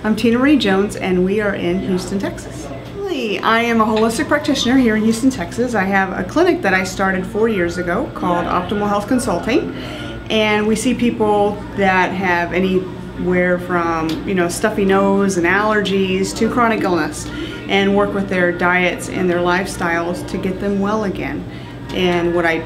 I'm Tina Marie Jones, and we are in Houston, Texas. I am a holistic practitioner here in Houston, Texas. I have a clinic that I started 4 years ago called Optimal Health Consulting, and we see people that have anywhere from stuffy nose and allergies to chronic illness, and work with their diets and their lifestyles to get them well again. And what I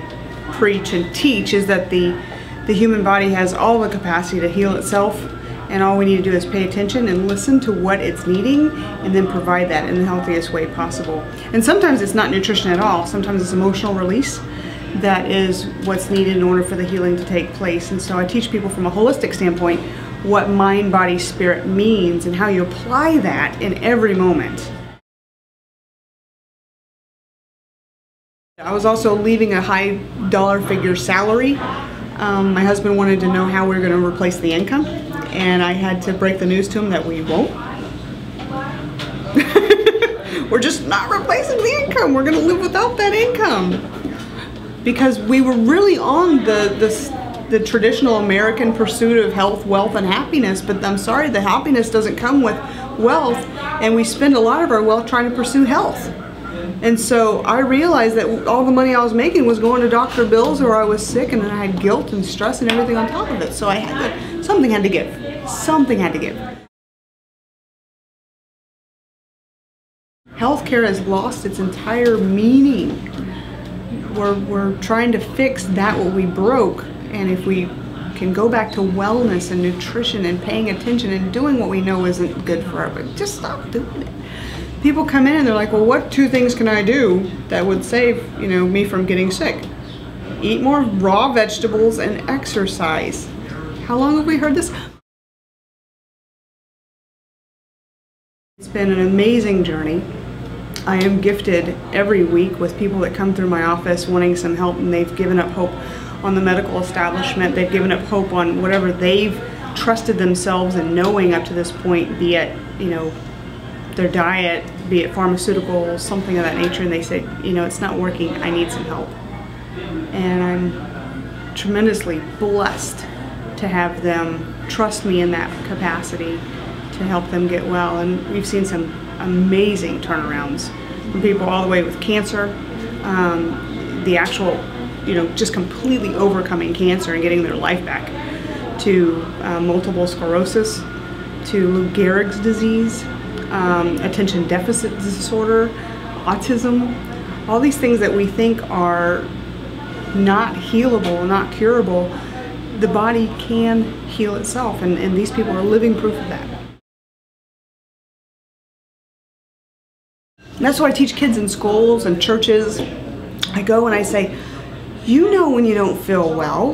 preach and teach is that the human body has all the capacity to heal itself, and all we need to do is pay attention and listen to what it's needing and then provide that in the healthiest way possible. And sometimes it's not nutrition at all. Sometimes it's emotional release that is what's needed in order for the healing to take place. And so I teach people from a holistic standpoint what mind, body, spirit means and how you apply that in every moment. I was also leaving a high dollar figure salary. My husband wanted to know how we were going to replace the income, and I had to break the news to him that we won't. We're just not replacing the income. We're going to live without that income. Because we were really on the traditional American pursuit of health, wealth, and happiness, but I'm sorry, the happiness doesn't come with wealth, and we spend a lot of our wealth trying to pursue health. And so I realized that all the money I was making was going to doctor bills, or I was sick, and then I had guilt and stress and everything on top of it. So I had to, something had to give. Something had to give. Healthcare has lost its entire meaning. We're trying to fix that what we broke, and if we can go back to wellness and nutrition and paying attention and doing what we know isn't good for our body, just stop doing it. People come in and they're like, well, what 2 things can I do that would save me from getting sick? Eat more raw vegetables and exercise. How long have we heard this? It's been an amazing journey. I am gifted every week with people that come through my office wanting some help, and they've given up hope on the medical establishment. They've given up hope on whatever they've trusted themselves in knowing up to this point, be it their diet, be it pharmaceuticals, something of that nature, and they say, it's not working, I need some help. And I'm tremendously blessed to have them trust me in that capacity to help them get well. And we've seen some amazing turnarounds from people all the way with cancer, the actual, just completely overcoming cancer and getting their life back, to multiple sclerosis, to Lou Gehrig's disease, attention deficit disorder, autism, all these things that we think are not healable, not curable. The body can heal itself, and these people are living proof of that. And that's why I teach kids in schools and churches. I go and I say, when you don't feel well,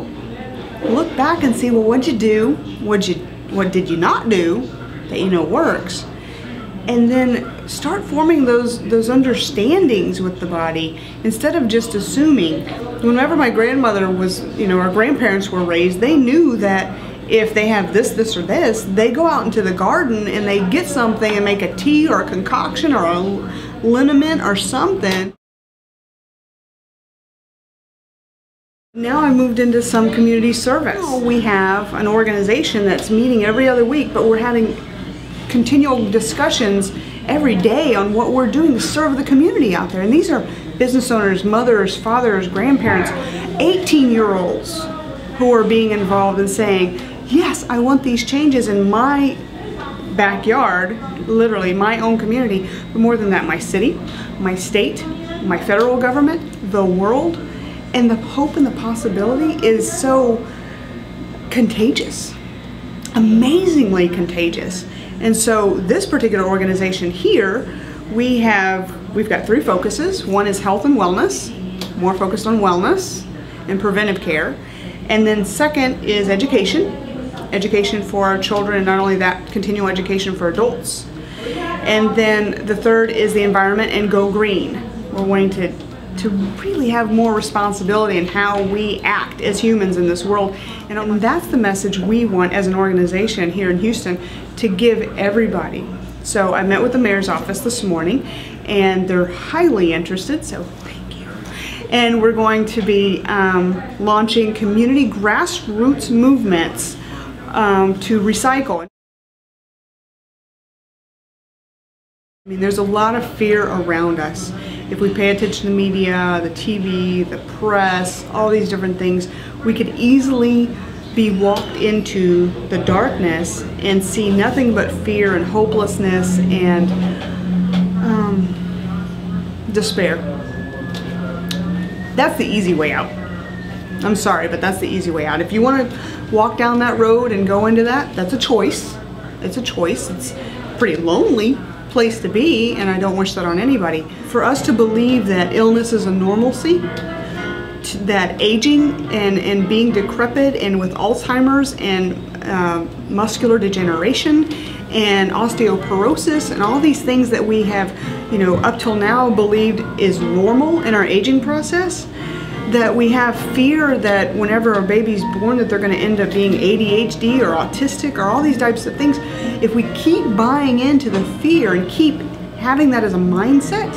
look back and see, well, what'd you do? What did you not do that works? And then start forming those understandings with the body instead of just assuming. Whenever my grandmother was, our grandparents were raised, they knew that if they have this, or this, they go out into the garden and they get something and make a tea or a concoction or a liniment or something. Now I moved into some community service. We have an organization that's meeting every other week, but we're having continual discussions every day on what we're doing to serve the community out there. And these are business owners, mothers, fathers, grandparents, 18-year-olds who are being involved and saying, yes, I want these changes in my backyard, literally my own community, but more than that, my city, my state, my federal government, the world. And the hope and the possibility is so contagious, amazingly contagious. And so this particular organization here, we've got 3 focuses. One is health and wellness, more focused on wellness and preventive care. And then second is education for our children, and not only that, continual education for adults. And then the third is the environment and go green. We're wanting to really have more responsibility in how we act as humans in this world. And that's the message we want as an organization here in Houston to give everybody. So I met with the mayor's office this morning, and they're highly interested, so thank you. And we're going to be launching community grassroots movements to recycle. I mean, there's a lot of fear around us. If we pay attention to the media, the TV, the press, all these different things, we could easily be walked into the darkness and see nothing but fear and hopelessness and despair. That's the easy way out. I'm sorry, but that's the easy way out. If you want to walk down that road and go into that, that's a choice. It's a choice. It's a pretty lonely place to be, and I don't wish that on anybody. For us to believe that illness is a normalcy, that aging and being decrepit and with Alzheimer's and muscular degeneration and osteoporosis and all these things that we have, you know, up till now believed is normal in our aging process, that we have fear that whenever a baby's born that they're going to end up being ADHD or autistic or all these types of things. If we keep buying into the fear and keep having that as a mindset,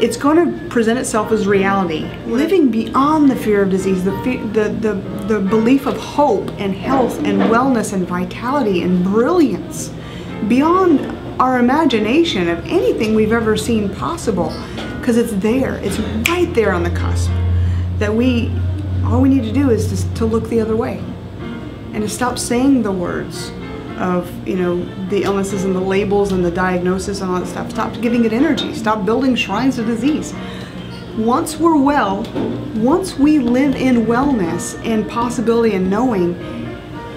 it's going to present itself as reality. Living beyond the fear of disease, the belief of hope and health and wellness and vitality and brilliance, beyond our imagination of anything we've ever seen possible, because it's there. It's right there on the cusp. That all we need to do is just to look the other way and to stop saying the words of, you know, the illnesses and the labels and the diagnosis and all that stuff. Stop giving it energy. Stop building shrines of disease. Once we're well, once we live in wellness and possibility and knowing,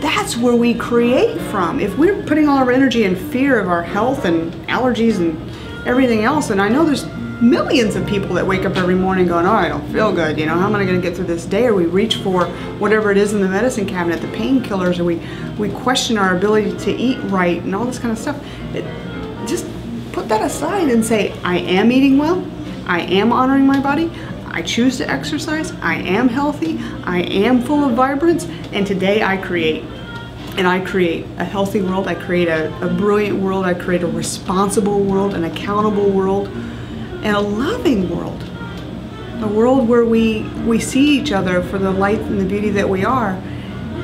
that's where we create from. If we're putting all our energy in fear of our health and allergies and everything else, and I know there's millions of people that wake up every morning going, oh, I don't feel good, you know, how am I going to get through this day? Or we reach for whatever it is in the medicine cabinet, the painkillers, or we question our ability to eat right and all this kind of stuff. Just put that aside and say, I am eating well, I am honoring my body, I choose to exercise, I am healthy, I am full of vibrance, and today I create. And I create a healthy world, I create a brilliant world, I create a responsible world, an accountable world, and a loving world. A world where we see each other for the light and the beauty that we are,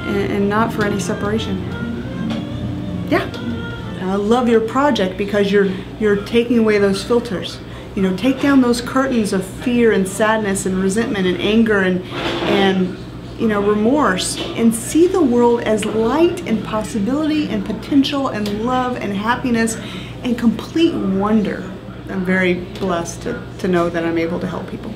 and not for any separation. Yeah. And I love your project because you're taking away those filters. You know, take down those curtains of fear and sadness and resentment and anger and you know, remorse, and see the world as light and possibility and potential and love and happiness and complete wonder. I'm very blessed to know that I'm able to help people.